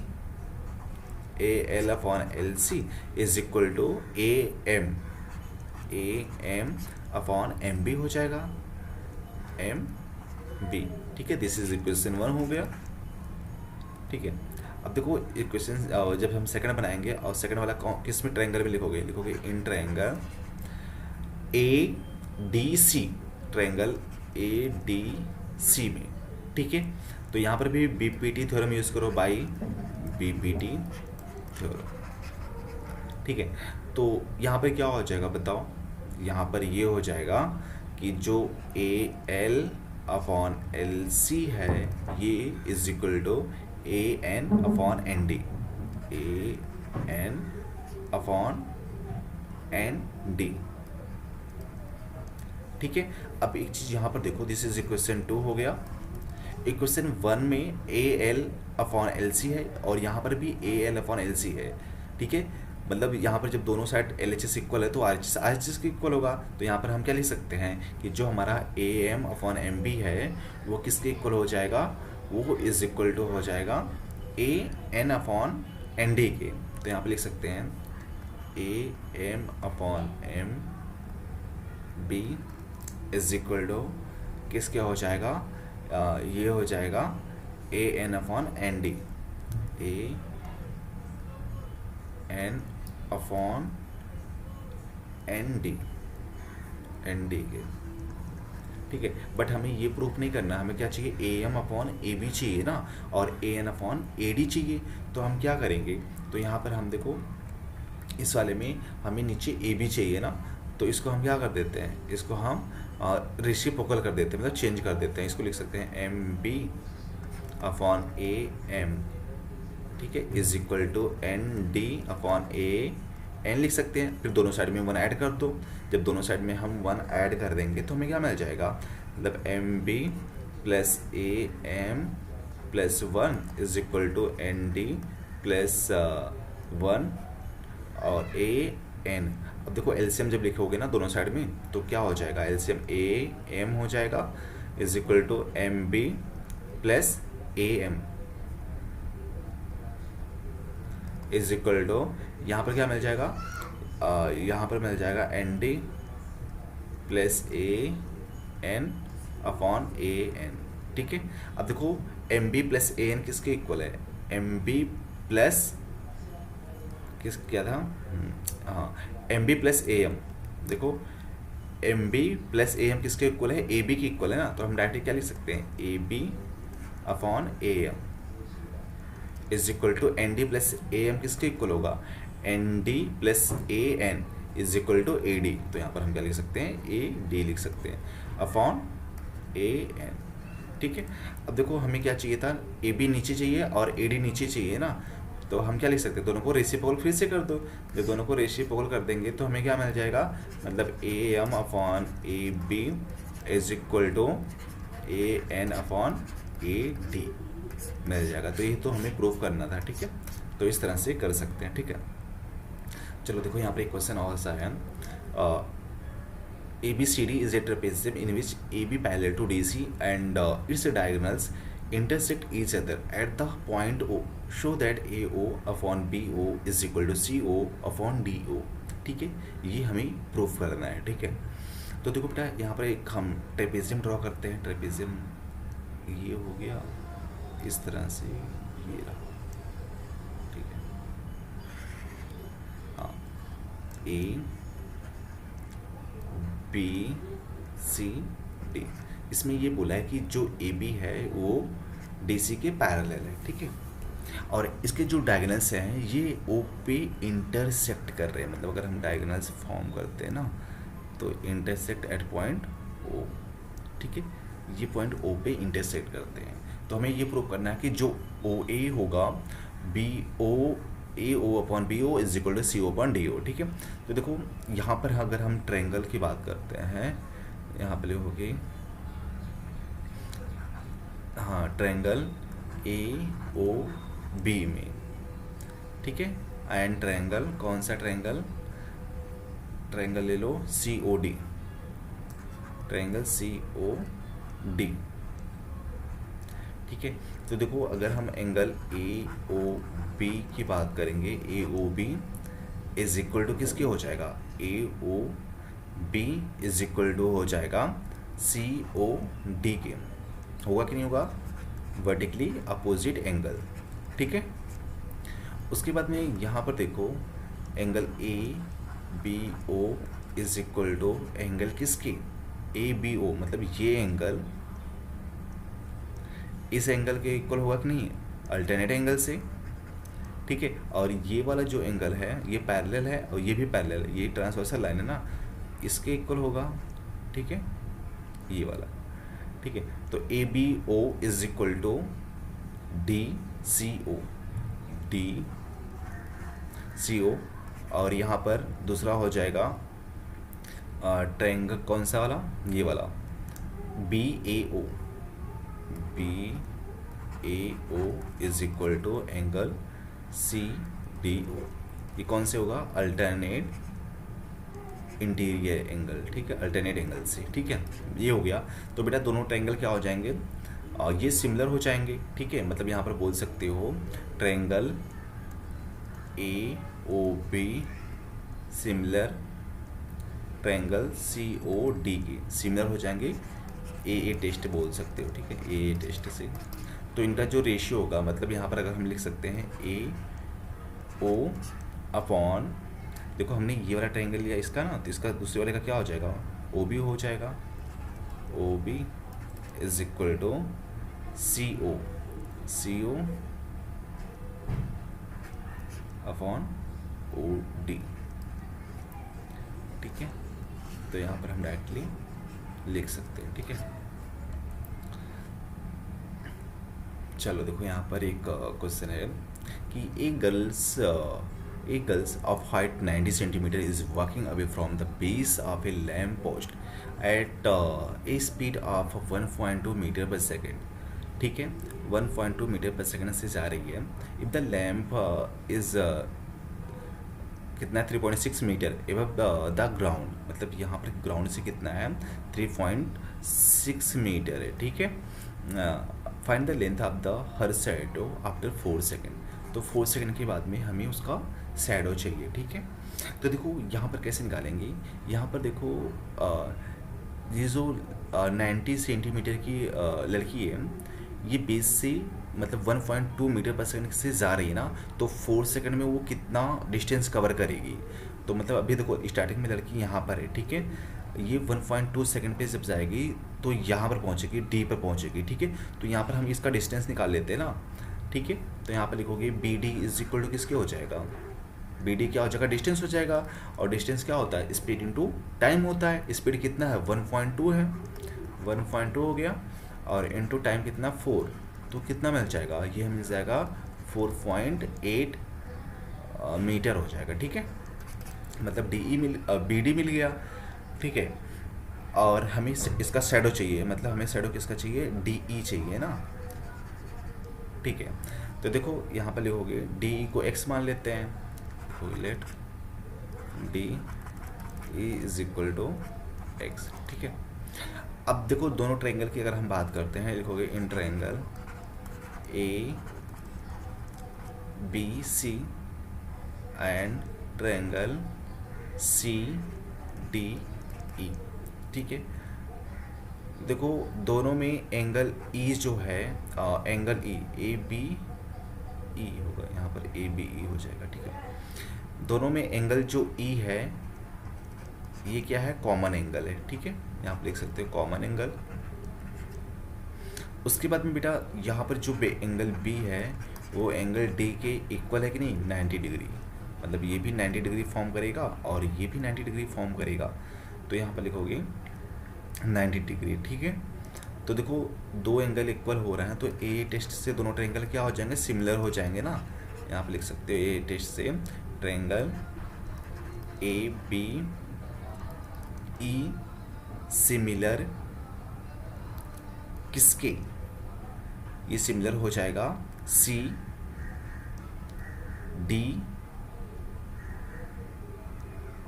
AL upon LC is equal to AM upon MB हो जाएगा, MB। ठीक है, दिस इज इक्वेशन 1 हो गया। ठीक है, अब देखो इक्वेशन जब हम सेकंड बनाएंगे और सेकंड वाला किस में ट्रायंगल में लिखोगे, लिखोगे in triangle ADC, triangle ADC में। ठीक है, तो यहाँ पर भी BPT थ्योरम यूज़ करो बाई BPT थ्योरम। ठीक है, तो यहाँ पर क्या हो जाएगा बताओ, यहाँ पर ये हो जाएगा कि जो AL अपॉन LC है ये is equal to AN upon ND, AN upon ND। ठीक है, अब एक चीज़ यहाँ पर देखो, दिस इज इक्वेशन 2 हो गया। इक्वेशन 1 में AL अपॉन LC है और यहाँ पर भी AL अपॉन LC है। ठीक है, मतलब यहाँ पर जब दोनों साइड LHS इक्वल है तो RHS के इक्वल होगा। तो यहाँ पर हम क्या लिख सकते हैं कि जो हमारा AM अपॉन MB है वो किसके इक्वल हो जाएगा, वो इज इक्वल टू हो जाएगा AN अपॉन ND के। तो यहाँ पर लिख सकते हैं AM upon MB is equal to किसके हो जाएगा, ये हो जाएगा AN upon ND, AN upon ND के। ठीक है, बट हमें ये प्रूफ नहीं करना, हमें क्या चाहिए, AM अपॉन AB चाहिए ना, और AN अपॉन AD चाहिए। तो हम क्या करेंगे, तो यहाँ पर हम देखो इस वाले में हमें नीचे AB चाहिए ना, तो इसको हम क्या कर देते हैं, इसको हम रेसिप्रोकल कर देते हैं, मतलब चेंज कर देते हैं। इसको लिख सकते हैं MB अपॉन AM, ठीक है, is equal to ND upon AN लिख सकते हैं। फिर दोनों साइड में 1 ऐड कर दो। जब दोनों साइड में हम 1 ऐड कर देंगे तो हमें क्या मिल जाएगा, मतलब MB plus AM plus 1 is equal to ND plus 1 और AN। अब देखो LCM जब लिखोगे ना दोनों साइड में तो क्या हो जाएगा, LCM AM हो जाएगा is equal to MB plus AM is equal to, यहाँ पर क्या मिल जाएगा, यहाँ पर मिल जाएगा ND plus AN upon AN। ठीक है, अब देखो MB प्लस AN किसके इक्वल है, MB प्लस किस क्या था, हाँ MB प्लस AM। देखो MB प्लस AM किसके इक्वल है, AB की इक्वल है ना, तो हम डायरेक्टली क्या लिख सकते हैं, AB upon AM is equal to ND plus AM किसके इक्वल होगा, ND plus AN is equal to AD। तो यहाँ पर हम क्या लिख सकते हैं, AD लिख सकते हैं अपॉन AN। ठीक है, अब देखो हमें क्या चाहिए था, AB नीचे चाहिए और AD नीचे चाहिए ना, तो हम क्या लिख सकते हैं, दोनों को रेसिप्रोकल फिर से कर दो। जब दोनों को रेसिप्रोकल कर देंगे तो हमें क्या मिल जाएगा, मतलब AM upon AB is equal to AN upon AD मिल जाएगा। तो ये तो हमें प्रूफ करना था। ठीक है, तो इस तरह से कर सकते हैं। ठीक है, चलो देखो यहाँ पर एक क्वेश्चन और सा है, ABCD is a trapezium in which AB parallel to DC and its diagonals intersect each other at the point O, show that AO upon BO is equal to CO upon DO। ठीक है, ये हमें proof करना है। ठीक है, तो देखो बेटा यहाँ पर एक हम ट्रेपेजियम ड्रॉ करते हैं। ट्रेपेजियम ये हो गया इस तरह से, ये रहा। ठीक है, हाँ, A B C D। इसमें ये बोला है कि जो ए बी है वो डी सी के पैरेलल है। ठीक है, और इसके जो डायगोनल्स हैं ये ओ पे इंटरसेक्ट कर रहे हैं। मतलब अगर हम डायगोनल्स फॉर्म करते हैं ना तो इंटरसेक्ट एट पॉइंट ओ। ठीक है, ये पॉइंट ओ पे इंटरसेक्ट करते हैं। तो हमें ये प्रूव करना है कि जो ओ ए होगा B O A O upon B O is equal to C O upon D O. ठीक है, तो देखो यहाँ पर अगर हम ट्रायंगल की बात करते हैं, यहाँ पर होगी हाँ ट्रायंगल ए ओ बी में। ठीक है, एंड ट्रायंगल कौन सा ट्रायंगल, ट्रायंगल ले लो C O D, triangle C O D. ठीक है, तो देखो अगर हम एंगल ए ओ बी की बात करेंगे, A O B is equal to किसके हो जाएगा, A O B is equal to हो जाएगा सी ओ डी के। होगा कि नहीं होगा, वर्टिकली अपोजिट एंगल। ठीक है, उसके बाद में यहाँ पर देखो angle A B O is equal to angle किसकी, ए बी ओ, मतलब ये एंगल इस एंगल के इक्वल होगा कि नहीं, अल्टरनेट एंगल से। ठीक है, और ये वाला जो एंगल है ये पैरेलल है और ये भी पैरेलल है, ये ट्रांसवर्सल लाइन है ना, इसके इक्वल होगा। ठीक है, ये वाला। ठीक है, तो A B O is equal to D C O, D C O. और यहाँ पर दूसरा हो जाएगा ट्रायंगल कौन सा वाला, ये वाला B A O, B A O is equal to angle C D O. ये कौन से होगा, अल्टरनेट इंटीरियर एंगल। ठीक है, अल्टरनेट एंगल से। ठीक है, ये हो गया। तो बेटा दोनों ट्रायंगल क्या हो जाएंगे, ये सिमिलर हो जाएंगे। ठीक है, मतलब यहाँ पर बोल सकते हो triangle A O B similar triangle C O D के सिमिलर हो जाएंगे, ए टेस्ट बोल सकते हो। ठीक है, ए टेस्ट से। तो इनका जो रेशियो होगा, मतलब यहाँ पर अगर हम लिख सकते हैं ए ओ अपॉन, देखो हमने ये वाला ट्रायंगल लिया इसका ना, तो इसका दूसरे वाले का क्या हो जाएगा, ओ बी हो जाएगा। O B is equal to C O, C O upon O D. ठीक है, तो यहाँ पर हम डायरेक्टली लिख सकते हैं। ठीक है, चलो देखो यहाँ पर एक क्वेश्चन है कि एक girls of height 90 centimeter is walking away from the base of a lamp post at a speed of 1.2 meter per second। ठीक है, 1.2 मीटर पर सेकेंड से जा रही है। इफ द लैम्प इज कितना, 3.6 मीटर एबव द ग्राउंड, मतलब यहाँ पर ग्राउंड से कितना है, 3.6 मीटर है। ठीक है, find the length of the her shadow after 4 second. तो 4 सेकेंड के बाद में हमें उसका शैडो चाहिए। ठीक है, तो देखो यहाँ पर कैसे निकालेंगे, यहाँ पर देखो ये जो 90 सेंटीमीटर की लड़की है, ये बेस से मतलब 1.2 मीटर पर सेकंड से जा रही है ना, तो 4 सेकंड में वो कितना डिस्टेंस कवर करेगी। तो मतलब अभी देखो स्टार्टिंग में लड़की यहाँ पर है। ठीक है, ये 1.2 सेकंड पे जब जाएगी तो यहाँ पर पहुँचेगी, डी पर पहुँचेगी। ठीक है, तो यहाँ पर हम इसका डिस्टेंस निकाल लेते हैं ना। ठीक है, तो यहाँ पर लिखोगे B D is equal to किसके हो जाएगा, बी डी क्या हो जाएगा, डिस्टेंस हो जाएगा। और डिस्टेंस क्या होता है, स्पीड इनटू टाइम होता है। स्पीड कितना है, 1.2 है, 1.2 हो गया, और इनटू टाइम कितना 4, तो कितना मिल जाएगा, ये मिल जाएगा 4.8 मीटर हो जाएगा। ठीक है, मतलब बी डी मिल गया। ठीक है, और हमें इसका शैडो चाहिए, मतलब हमें शैडो किसका चाहिए, डी ई चाहिए ना। ठीक है, तो देखो यहाँ पर लिखोगे डी ई को एक्स मान लेते हैं, let D E is equal to x. ठीक है, अब देखो दोनों ट्रायंगल की अगर हम बात करते हैं, लिखोगे in triangle A B C and triangle C D E. ठीक है, देखो दोनों में एंगल ई जो है, एंगल ई ए बी ई होगा, यहाँ पर ए बी ई हो जाएगा। ठीक है, दोनों में एंगल जो ई है ये क्या है, कॉमन एंगल है। ठीक है, यहाँ पर लिख सकते हो कॉमन एंगल। उसके बाद में बेटा यहाँ पर जो एंगल बी है वो एंगल डी के इक्वल है कि नहीं, 90 डिग्री। मतलब ये भी 90 डिग्री फॉर्म करेगा और ये भी 90 डिग्री फॉर्म करेगा, तो यहाँ पर लिखोगे 90 डिग्री। ठीक है, तो देखो दो एंगल इक्वल हो रहे हैं तो ए टेस्ट से दोनों ट्रायंगल क्या हो जाएंगे, सिमिलर हो जाएंगे ना। यहाँ पर लिख सकते हो ए टेस्ट से triangle A B E similar किसके, ये सिमिलर हो जाएगा सी डी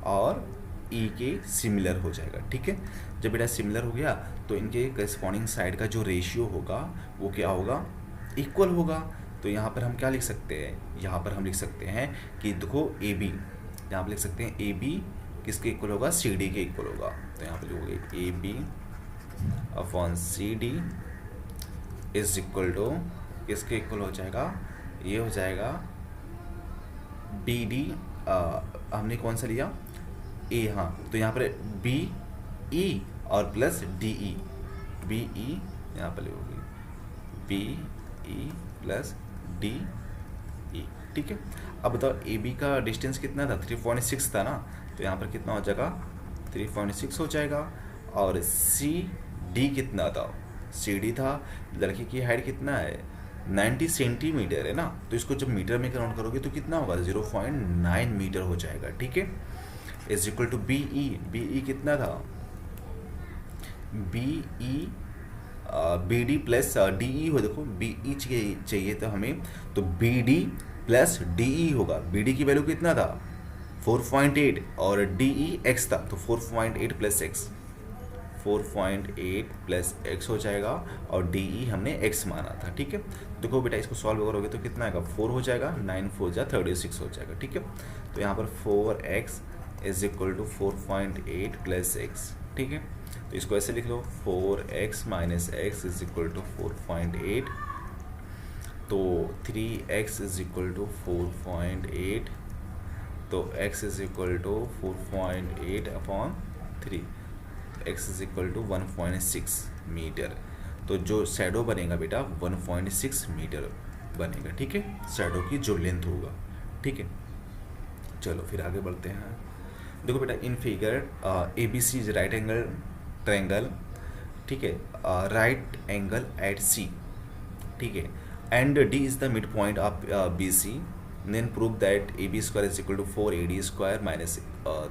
और ई के सिमिलर हो जाएगा। ठीक है, जब बेटा सिमिलर हो गया तो इनके करस्पॉन्डिंग साइड का जो रेशियो होगा वो क्या होगा, इक्वल होगा। तो यहाँ पर हम क्या लिख सकते हैं, यहाँ पर हम लिख सकते हैं कि देखो ए बी, यहाँ पर लिख सकते हैं ए बी किसके इक्वल होगा, सी डी के इक्वल होगा। तो यहाँ पर लिखोगे A B upon C D is equal to किसके इक्वल हो जाएगा, ये हो जाएगा बी डी, हमने कौन सा लिया, ए। हाँ, तो यहाँ पर बी ई और plus D E, B E यहाँ पर लिखोगे B E plus D E. ठीक है, अब बताओ ए बी का डिस्टेंस कितना था, 3.6 था ना, तो यहाँ पर कितना हो जाएगा, 3.6 हो जाएगा। और सी डी कितना था, सी डी था, लड़की की हाइट कितना है, 90 सेंटीमीटर है ना, तो इसको जब मीटर में काउंट करोगे तो कितना होगा, 0.9 मीटर हो जाएगा। ठीक है, is equal to B E, B E कितना था, B E B D plus D E हो, देखो बी ई चाहिए तो हमें, तो B D plus D E होगा। बी डी की वैल्यू कितना था, 4.8 और डी ई एक्स था, तो 4.8 प्लस एक्स, 4.8 प्लस एक्स हो जाएगा और डी ई हमने एक्स माना था। ठीक है, देखो बेटा इसको सॉल्व करोगे तो कितना आएगा, 4 हो जाएगा, 9 4 जा 36 हो जाएगा। ठीक है, तो यहाँ पर 4x is equal to 4.8 plus x. ठीक है, तो इसको ऐसे लिख लो, 4x minus x is equal to 4.8, तो 3x इज इक्वल टू 4.8, तो x is equal to 4.8 upon 3, x is equal to 1.6 metre. तो जो शैडो बनेगा बेटा 1.6 मीटर बनेगा। ठीक है, शैडो की जो लेंथ होगा। ठीक है, चलो फिर आगे बढ़ते हैं। देखो बेटा in figure A B C is right angle triangle. ठीक है, राइट एंगल एट सी। ठीक है, and D is the mid point of B C, then prove that A B square is equal to 4AD square minus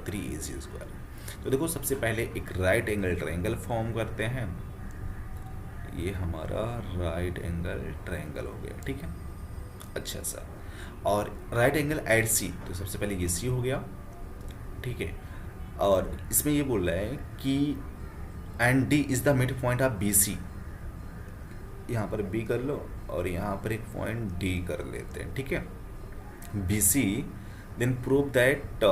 3AC square. तो देखो सबसे पहले एक right angle triangle form करते हैं, ये हमारा राइट एंगल ट्रायंगल हो गया। ठीक है, अच्छा सा, और राइट एंगल एट सी, तो सबसे पहले ये सी हो गया। ठीक है, और इसमें ये बोल रहा है कि and D is the mid point of B C, यहाँ पर बी कर लो और यहाँ पर एक पॉइंट डी कर लेते हैं। ठीक है, B C, then prove that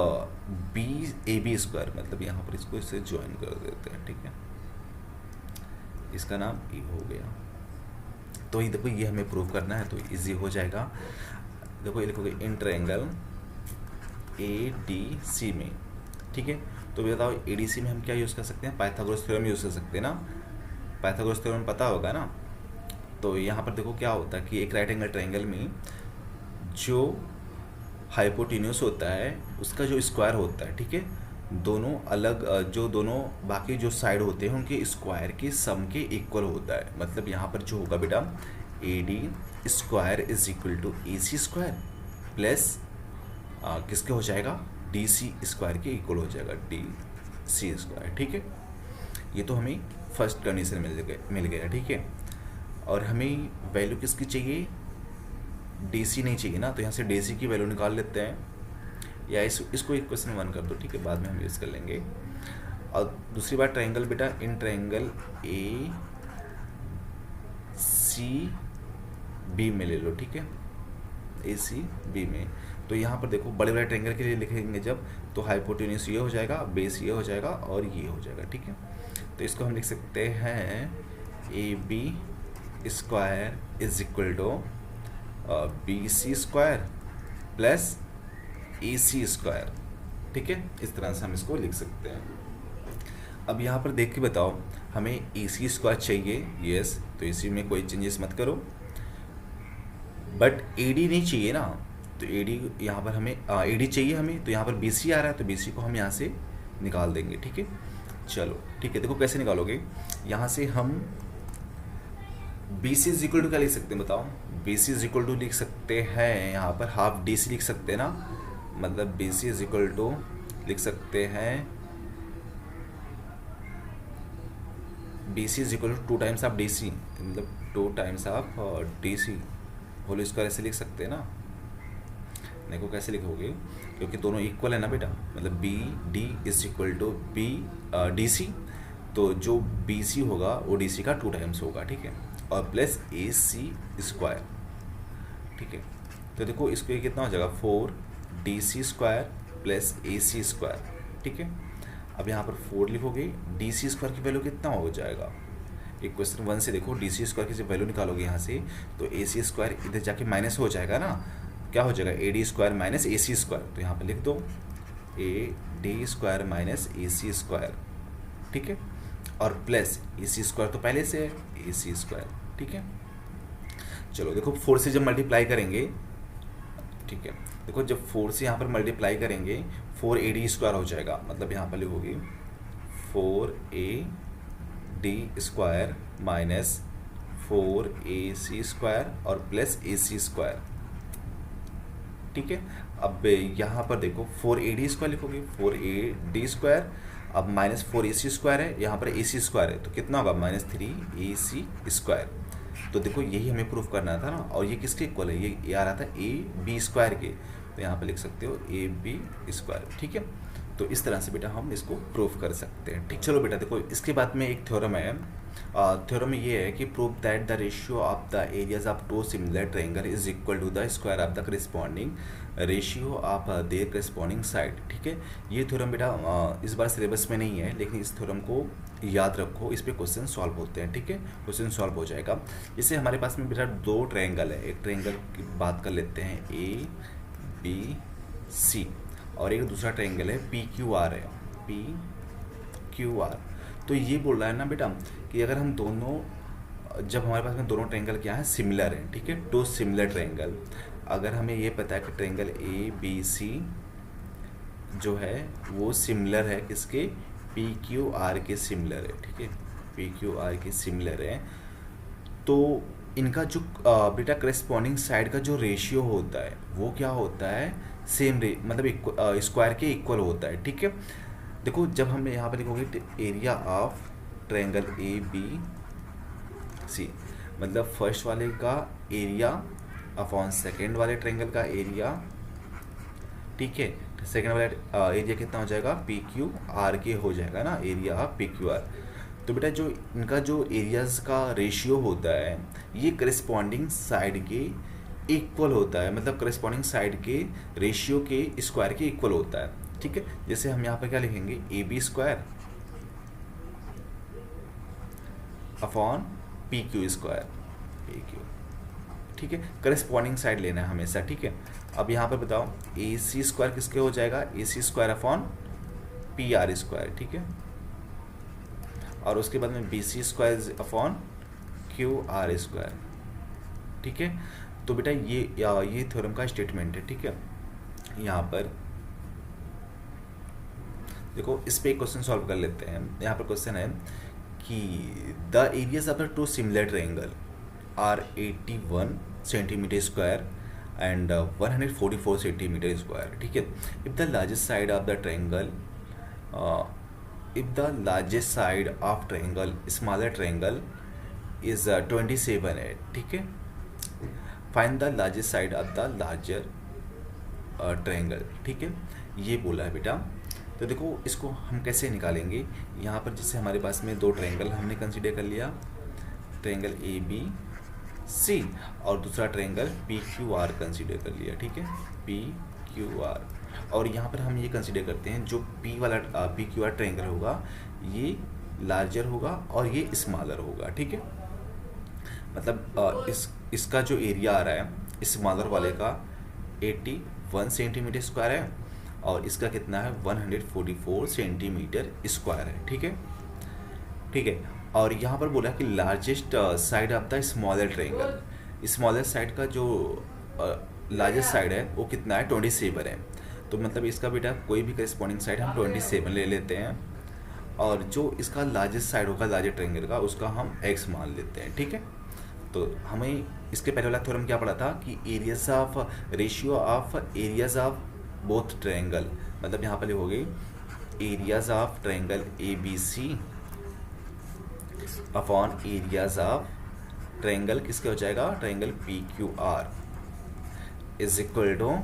B A B square, मतलब यहाँ पर इसको इससे ज्वाइन कर देते हैं। ठीक है, इसका नाम ई हो गया। तो ये देखो ये हमें प्रूव करना है तो इजी हो जाएगा। देखो ये लिखोगे इन ट्रायंगल ए डी सी में। ठीक है, तो बताओ ए डी सी में हम क्या यूज़ कर सकते हैं, पाइथागोरस थ्योरम यूज़ कर सकते हैं ना, पाइथागोरस थ्योरम पता होगा ना। तो यहाँ पर देखो क्या होता है कि एक राइट एंगल ट्रायंगल में जो हाइपोटेन्यूस होता है उसका जो स्क्वायर होता है, ठीक है, दोनों अलग जो दोनों बाकी जो साइड होते हैं उनके स्क्वायर के सम के इक्वल होता है। मतलब यहाँ पर जो होगा बेटा A D square is equal to A C square plus किसके हो जाएगा, डी सी स्क्वायर के इक्वल हो जाएगा, डी सी स्क्वायर। ठीक है, ये तो हमें फर्स्ट कंडीशन मिल गया। ठीक है, और हमें वैल्यू किसकी चाहिए, डी सी नहीं चाहिए ना, तो यहाँ से डी सी की वैल्यू निकाल लेते हैं, या इसको इक्वेशन 1 कर दो। ठीक है, बाद में हम यूज़ कर लेंगे। और दूसरी बात ट्रायंगल बेटा इन ट्रायंगल ए सी बी में ले लो, ठीक है, ए सी बी में। तो यहाँ पर देखो बड़े बड़े ट्रायंगल के लिए लिखेंगे जब, तो हाइपोटेन्यूज ये हो जाएगा, बेस ये हो जाएगा और ये हो जाएगा, ठीक है। तो इसको हम लिख सकते हैं A B square is equal to B C square plus A C square, ठीक है। इस तरह से हम इसको लिख सकते हैं। अब यहाँ पर देख के बताओ, हमें ए सी स्क्वायर चाहिए, यस, तो इसी में कोई चेंजेस मत करो, बट ए डी नहीं चाहिए ना, तो ए डी यहाँ पर हमें ए डी चाहिए हमें, तो यहाँ पर बी सी आ रहा है, तो बी सी को हम यहाँ से निकाल देंगे, ठीक है। चलो ठीक है, देखो कैसे निकालोगे, यहाँ से हम B C is equal to क्या लिख सकते हैं बताओ, B C is equal to लिख सकते हैं यहाँ पर हाफ डी सी लिख सकते हैं ना, मतलब B C is equal to लिख सकते हैं B C is equal to 2 times of D C, मतलब 2 times of D C whole square ऐसे लिख सकते हैं ना। देखो कैसे लिखोगे, क्योंकि दोनों इक्वल है ना बेटा, मतलब B D is equal to B D C, तो जो बी सी होगा वो डी सी का 2 टाइम्स होगा, ठीक है, और प्लस ए सी स्क्वायर, ठीक है। तो देखो इसको ये कितना हो जाएगा 4 D C square plus A C square, ठीक है। अब यहाँ पर 4 लिखोगे, डी सी स्क्वायर की वैल्यू कितना हो जाएगा, एक क्वेश्चन 1 से देखो, डी सी स्क्वायर की जब वैल्यू निकालोगे यहाँ से, तो ए सी स्क्वायर इधर जाके माइनस हो जाएगा ना, क्या हो जाएगा A D square minus A C square, तो यहाँ पर लिख दो A D square minus A C square, ठीक है, और प्लस ए सी स्क्वायर तो पहले से है ए सी स्क्वायर, ठीक है। चलो देखो 4 से जब मल्टीप्लाई करेंगे, ठीक है, देखो जब 4 से यहाँ पर मल्टीप्लाई करेंगे 4 ए डी स्क्वायर हो जाएगा, मतलब यहाँ पर लिखोगे 4 A D square minus 4 A C square और प्लस ए सी स्क्वायर, ठीक है। अब यहाँ पर देखो 4 ए डी स्क्वायर लिखोगे, 4 ए डी स्क्वायर, अब माइनस 4 ए सी स्क्वायर है, यहाँ पर ए सी स्क्वायर है, तो कितना होगा -3 ए सी स्क्वायर। तो देखो यही हमें प्रूफ करना था ना, और ये किसके इक्वल है, ये आ रहा था ए बी स्क्वायर के, तो यहाँ पर लिख सकते हो ए बी स्क्वायर, ठीक है। तो इस तरह से बेटा हम इसको प्रूफ कर सकते हैं, ठीक। चलो बेटा देखो इसके बाद में एक थ्योरम है, थ्योरम में ये है कि prove that the ratio of the areas of 2 similar triangle is equal to the square of the corresponding ratio of their corresponding side, ठीक है। ये थ्योरम बेटा इस बार सिलेबस में नहीं है, लेकिन इस थ्योरम को याद रखो, इस पे क्वेश्चन सॉल्व होते हैं, ठीक है, क्वेश्चन सॉल्व हो जाएगा। जैसे हमारे पास में बेटा 2 ट्रायंगल है, एक ट्रायंगल की बात कर लेते हैं ए बी सी, और एक दूसरा ट्रायंगल है पी क्यू आर है, पी क्यू आर। तो ये बोल रहा है ना बेटा कि अगर हम दोनों, जब हमारे पास में दोनों ट्रायंगल क्या है, सिमिलर हैं, ठीक है, 2 सिमिलर ट्रायंगल, अगर हमें ये पता है कि ट्रायंगल ए बी सी जो है वो सिमिलर है किसके, पी क्यू आर के सिमिलर है, ठीक है, पी क्यू आर के सिमिलर है, तो इनका जो बेटा करेस्पॉन्डिंग साइड का जो रेशियो होता है वो क्या होता है, सेम मतलब स्क्वायर के इक्वल होता है, ठीक है। देखो जब हम यहाँ पर लिखोगे area of triangle A B C, मतलब फर्स्ट वाले का एरिया अपॉन सेकेंड वाले ट्रायंगल का एरिया, ठीक है, सेकेंड वाला एरिया कितना हो जाएगा, पी क्यू आर के हो जाएगा ना, area of P Q R. तो बेटा जो इनका जो एरियाज का रेशियो होता है ये करेस्पॉन्डिंग साइड के इक्वल होता है, मतलब करेस्पॉन्डिंग साइड के रेशियो के स्क्वायर के इक्वल होता है, ठीक है। जैसे हम यहाँ पर क्या लिखेंगे, A B square upon P Q square, P Q, ठीक है, करेस्पॉन्डिंग साइड लेना है हमेशा, ठीक है। अब यहाँ पर बताओ ए सी स्क्वायर किसके हो जाएगा, A C square upon P R square, ठीक है, और उसके बाद में B C square upon Q R square, ठीक है। तो बेटा ये थ्योरम का स्टेटमेंट है, ठीक है। यहाँ पर देखो इस पे एक क्वेश्चन सॉल्व कर लेते हैं। यहाँ पर क्वेश्चन है कि the areas of the 2 similar triangle are 81 centimetre square and 144 centimetre square, ठीक है। If the largest side of the triangle smaller triangle is 27 है, ठीक है। Find the largest side of the larger triangle, ठीक है, ये बोला है बेटा। तो देखो इसको हम कैसे निकालेंगे, यहाँ पर जैसे हमारे पास में 2 ट्रायंगल हमने कंसीडर कर लिया, ट्रायंगल ए बी सी, और दूसरा triangle P Q are consider कर लिया, ठीक है, पी क्यू आर। और यहाँ पर हम ये कंसिडर करते हैं जो पी वाला पी क्यू आर ट्रायंगल होगा ये लार्जर होगा और ये स्मॉलर होगा, ठीक है। मतलब इसका जो एरिया आ रहा है स्मॉलर वाले का 81 सेंटीमीटर स्क्वायर है और इसका कितना है 144 सेंटीमीटर स्क्वायर है, ठीक है, ठीक है। और यहाँ पर बोला कि largest side of the smaller triangle, smaller side का जो लार्जेस्ट साइड है वो कितना है 27 है। तो मतलब इसका बेटा कोई भी करस्पॉन्डिंग साइड हम 27 ले लेते हैं और जो इसका लार्जेस्ट साइड होगा लार्जेस्ट ट्रायंगल का उसका हम x मान लेते हैं, ठीक है। तो हमें इसके पहले वाला थ्योरम क्या पढ़ा था कि areas of ratio of areas of both triangle, मतलब यहाँ पर हो गई areas of triangle A B C upon areas of triangle किसके हो जाएगा triangle P Q R is equal to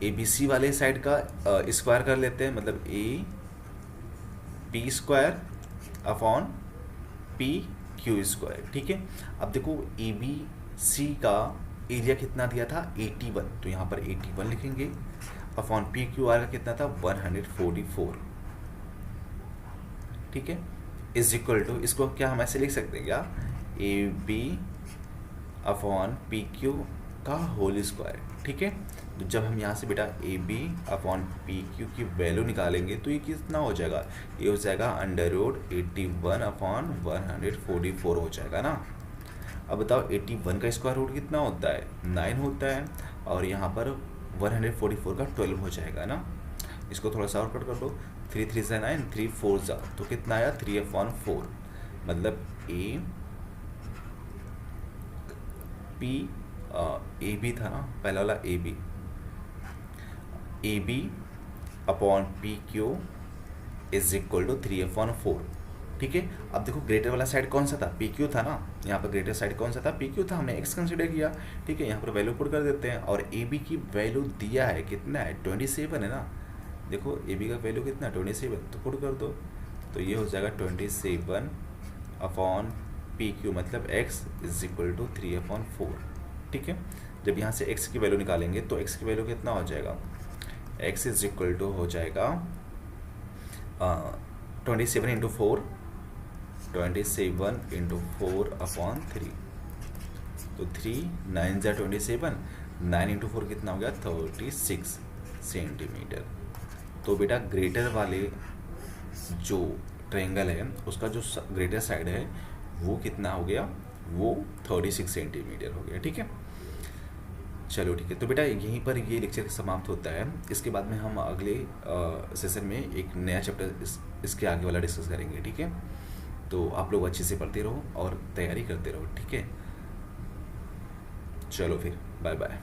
A B C वाले साइड का स्क्वायर कर लेते हैं, मतलब A P square upon P Q square, ठीक है। अब देखो ए बी सी का एरिया कितना दिया था 81, तो यहाँ पर 81 लिखेंगे अपॉन पी क्यू आर का कितना था 144, ठीक है, इज इक्वल टू इसको क्या हम ऐसे लिख सकते हैं क्या A B upon P Q का होल स्क्वायर, ठीक है। तो जब हम यहाँ से बेटा A B upon P Q की वैल्यू निकालेंगे तो ये कितना हो जाएगा, ये हो जाएगा अंडर रूट 81 अपॉन 144 हो जाएगा ना। अब बताओ 81 का स्क्वायर रूट कितना होता है 9 होता है और यहाँ पर 144 का 12 हो जाएगा ना। इसको थोड़ा सा और कट कर दो, 3 3 से 9, 3 4 जा तो कितना आया 3/4, मतलब ए पी ए बी था ना पहला वाला A B upon P Q is equal to 3/4, ठीक है। अब देखो ग्रेटर वाला साइड कौन सा था पी क्यू था ना, यहाँ पर ग्रेटर साइड कौन सा था पी क्यू था, हमने एक्स कंसिडर किया, ठीक है। यहाँ पर वैल्यू पुट कर देते हैं और ए बी की वैल्यू दिया है कितना है 27 है ना, देखो ए बी का वैल्यू कितना 27, तो पुट कर दो तो ये हो जाएगा 27 अपॉन पी क्यू मतलब एक्स इज इक्वल टू 3/4, ठीक है। जब यहाँ से x की वैल्यू निकालेंगे तो x की वैल्यू कितना हो जाएगा x इज इक्वल टू हो जाएगा 27 इंटू 4, 27 इंटू 4 अपॉन 3, तो 3 9 जा 27, 9 इंटू 4 कितना हो गया 36 सेंटीमीटर। तो बेटा ग्रेटर वाले जो ट्रायंगल है उसका जो ग्रेटर साइड है वो कितना हो गया वो 36 सेंटीमीटर हो गया, ठीक है। चलो ठीक है, तो बेटा यहीं पर ये लेक्चर समाप्त होता है। इसके बाद में हम अगले सेशन में एक नया चैप्टर इसके आगे वाला डिस्कस करेंगे, ठीक है। तो आप लोग अच्छे से पढ़ते रहो और तैयारी करते रहो, ठीक है। चलो फिर बाय बाय।